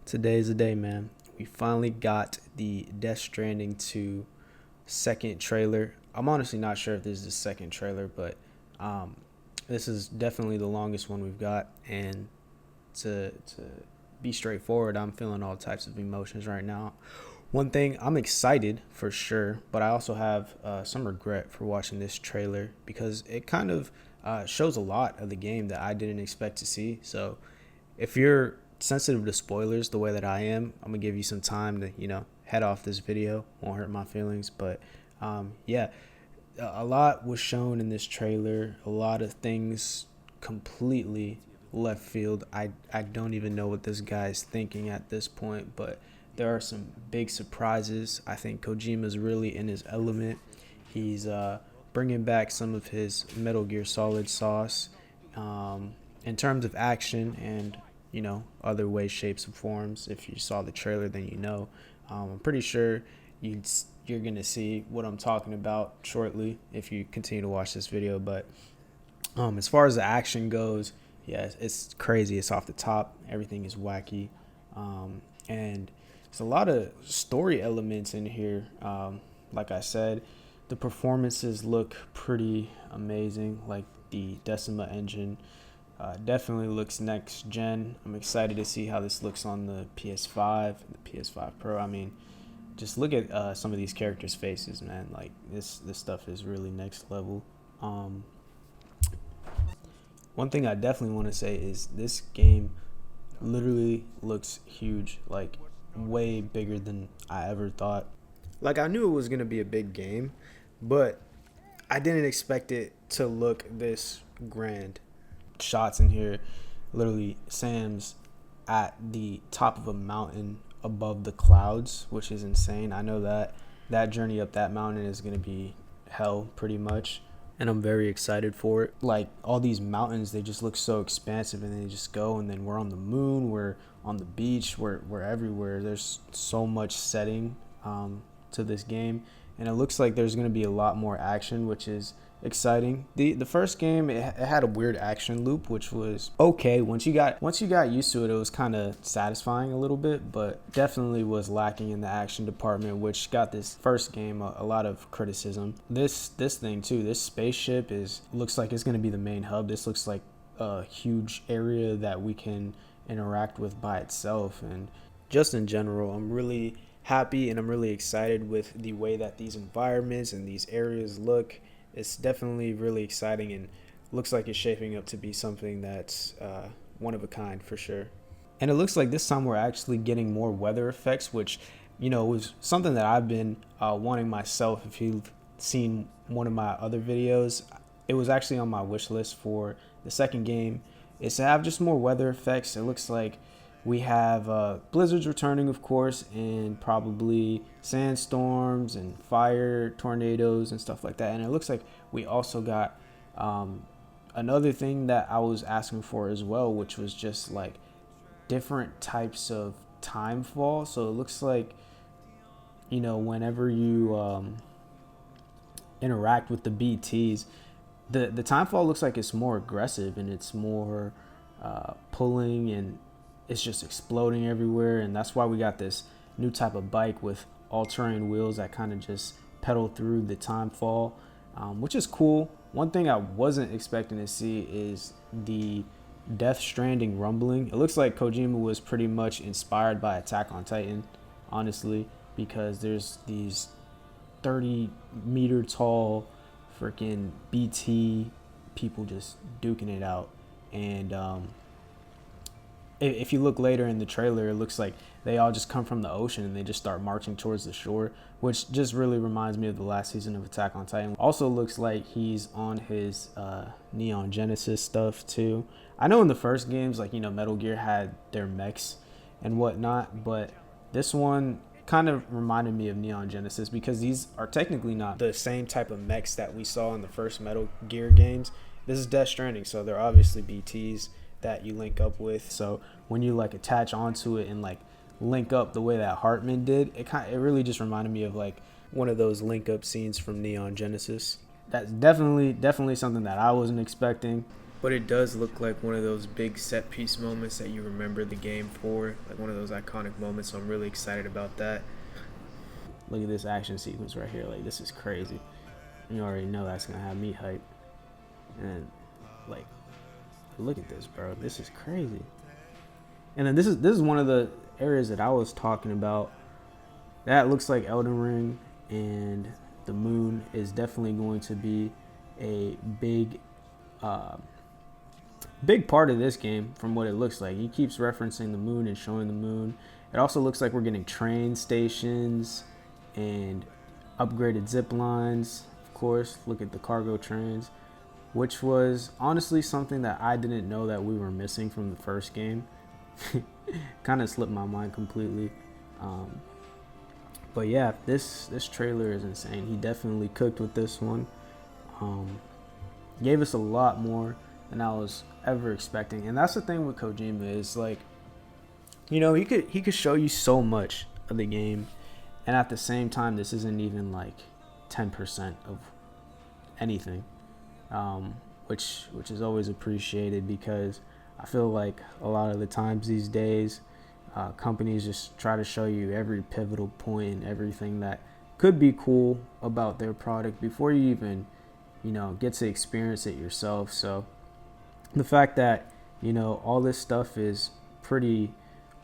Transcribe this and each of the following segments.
Today's the day, man. We finally got the Death Stranding 2 second trailer. I'm honestly not sure if this is the second trailer, but um, this is definitely the longest one we've got. And to be straightforward, I'm feeling all types of emotions right now. One thing, I'm excited for sure, but I also have some regret for watching this trailer because it kind of shows a lot of the game that I didn't expect to see. So if you're sensitive to spoilers the way that I am, I'm gonna give you some time to head off this video. Won't hurt my feelings, but yeah, a lot was shown in this trailer. A lot of things completely left field. I don't even know what this guy's thinking at this point, but there are some big surprises. I think Kojima's really in his element. He's bringing back some of his Metal Gear Solid sauce in terms of action and other ways, shapes, and forms. If you saw the trailer, then I'm pretty sure you're gonna see what I'm talking about shortly if you continue to watch this video. But as far as the action goes, yeah, it's crazy. It's off the top. Everything is wacky, and there's a lot of story elements in here. Like I said, the performances look pretty amazing. Like the Decima engine definitely looks next gen. I'm excited to see how this looks on the PS5, the PS5 Pro. I mean, just look at some of these characters' faces, man. Like this stuff is really next level. One thing I definitely want to say is this game literally looks huge, like way bigger than I ever thought. Like I knew it was gonna be a big game, but I didn't expect it to look this grand. Shots in here, literally Sam's at the top of a mountain above the clouds, which is insane. I know that journey up that mountain is going to be hell pretty much, and I'm very excited for it. Like all these mountains, they just look so expansive, and they just go, and then we're on the moon, we're on the beach, we're everywhere. There's so much setting to this game, and it looks like there's going to be a lot more action, which is exciting. The first game, it had a weird action loop, which was okay. Once you got used to it, it was kind of satisfying a little bit, but definitely was lacking in the action department, which got this first game a lot of criticism. This thing too, this spaceship looks like it's going to be the main hub. This looks like a huge area that we can interact with by itself. And just in general, I'm really happy and I'm really excited with the way that these environments and these areas look. It's definitely really exciting and looks like it's shaping up to be something that's one of a kind for sure. And it looks like this time we're actually getting more weather effects, which, was something that I've been wanting myself. If you've seen one of my other videos, it was actually on my wish list for the second game, is to have just more weather effects. It looks like we have blizzards returning, of course, and probably sandstorms and fire tornadoes and stuff like that. And it looks like we also got another thing that I was asking for as well, which was just like different types of time fall. So it looks like, whenever you interact with the BTs, the time fall looks like it's more aggressive and it's more pulling, and it's just exploding everywhere. And that's why we got this new type of bike with all-terrain wheels that kind of just pedal through the time fall, which is cool. One thing I wasn't expecting to see is the Death Stranding rumbling. It looks like Kojima was pretty much inspired by Attack on Titan, honestly, because there's these 30-meter tall freaking BT people just duking it out. And if you look later in the trailer, it looks like they all just come from the ocean and they just start marching towards the shore, which just really reminds me of the last season of Attack on Titan. Also looks like he's on his Neon Genesis stuff too. I know in the first games, like, Metal Gear had their mechs and whatnot, but this one kind of reminded me of Neon Genesis because these are technically not the same type of mechs that we saw in the first Metal Gear games. This is Death Stranding, so they're obviously BTs that you link up with. So when you like attach onto it and like link up the way that Hartman did, it really just reminded me of like one of those link up scenes from Neon Genesis. That's definitely something that I wasn't expecting. but it does look like one of those big set piece moments that you remember the game for, like one of those iconic moments. So I'm really excited about that. Look at this action sequence right here. Like, this is crazy. You already know that's gonna have me hype. And like, look at this, bro. This is crazy. And then this is one of the areas that I was talking about. That looks like Elden Ring, and the moon is definitely going to be a big part of this game from what it looks like. He keeps referencing the moon and showing the moon. It also looks like we're getting train stations and upgraded zip lines. Of course, look at the cargo trains, which was honestly something that I didn't know that we were missing from the first game. Kind of slipped my mind completely. But yeah, this trailer is insane. He definitely cooked with this one. Gave us a lot more than I was ever expecting. And that's the thing with Kojima is, like, you know, he could show you so much of the game, and at the same time, this isn't even like 10% of anything, which is always appreciated, because I feel like a lot of the times these days, companies just try to show you every pivotal point and everything that could be cool about their product before you even, you know, get to experience it yourself. So the fact that, you know, all this stuff is pretty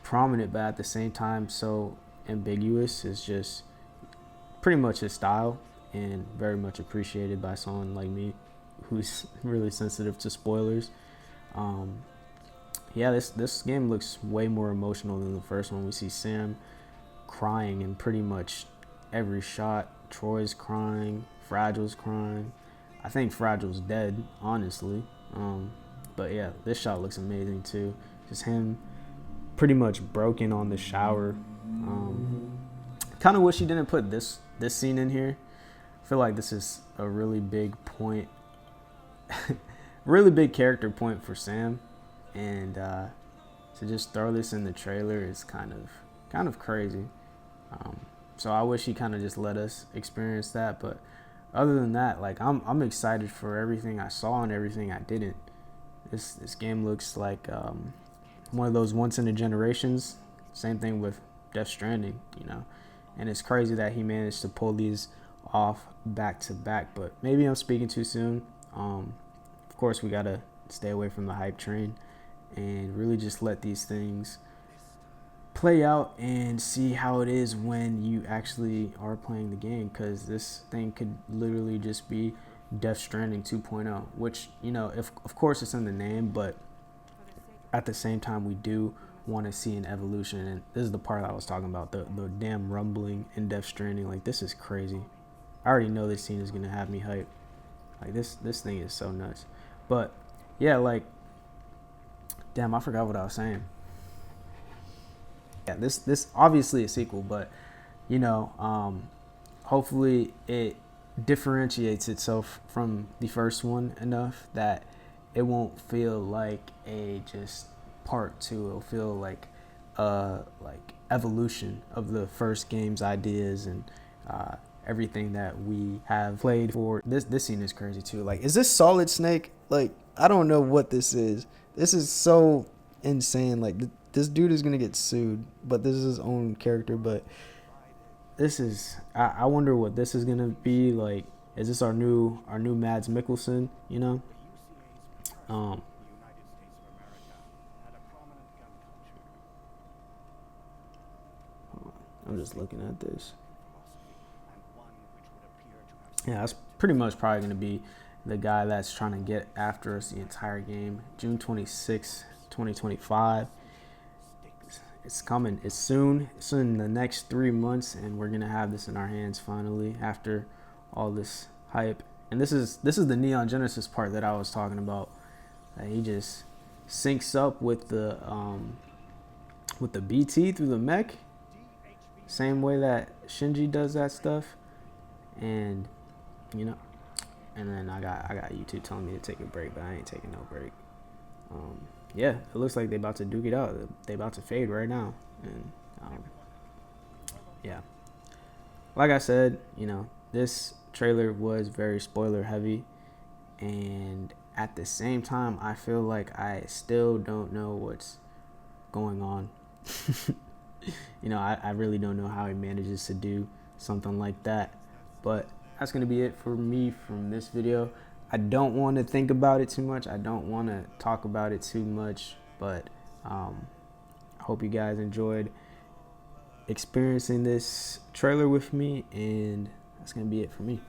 prominent but at the same time so ambiguous is just pretty much his style, and very much appreciated by someone like me who's really sensitive to spoilers. Yeah, this game looks way more emotional than the first one. We see Sam crying in pretty much every shot. Troy's crying, Fragile's crying. I think Fragile's dead, honestly. But yeah, this shot looks amazing too. Just him pretty much broken on the shower. Kind of wish he didn't put this scene in here. I feel like this is a really big point, really big character point for Sam, and to just throw this in the trailer is kind of crazy. So I wish he kind of just let us experience that. But other than that, like, I'm excited for everything I saw and everything I didn't. This game looks like one of those once in a generations. Same thing with Death Stranding, you know. And it's crazy that he managed to pull these off back to back. But maybe I'm speaking too soon. Of course, we gotta stay away from the hype train and really just let these things play out and see how it is when you actually are playing the game, because this thing could literally just be Death Stranding 2.0, which, you know, if of course it's in the name, but at the same time we do want to see an evolution. And this is the part I was talking about, the damn rumbling in Death Stranding. Like, this is crazy. I already know this scene is gonna have me hype. Like, this thing is so nuts. But yeah, like, damn, I forgot what I was saying. Yeah, this obviously a sequel, but, you know, hopefully it differentiates itself from the first one enough that it won't feel like a just part two. It'll feel like evolution of the first game's ideas and everything that we have played for. This scene is crazy too. Like, is this Solid Snake? Like, I don't know what this is. This is so insane. Like, this dude is gonna get sued, but this is his own character. But this is, I wonder what this is gonna be like. Is this our new Mads Mikkelsen? You know. I'm just looking at this. Yeah, that's pretty much probably going to be the guy that's trying to get after us the entire game. June 26, 2025. It's coming. It's soon. It's in the next 3 months, and we're going to have this in our hands finally after all this hype. And this is the Neon Genesis part that I was talking about. He just syncs up with the BT through the mech, same way that Shinji does that stuff. And, you know, and then I got YouTube telling me to take a break, but I ain't taking no break. Yeah, it looks like they about to duke it out. They about to fade right now. And yeah, like I said, you know, this trailer was very spoiler heavy, and at the same time, I feel like I still don't know what's going on. I really don't know how he manages to do something like that. But that's going to be it for me from this video. I don't want to think about it too much. I don't want to talk about it too much. But I hope you guys enjoyed experiencing this trailer with me. And that's going to be it for me.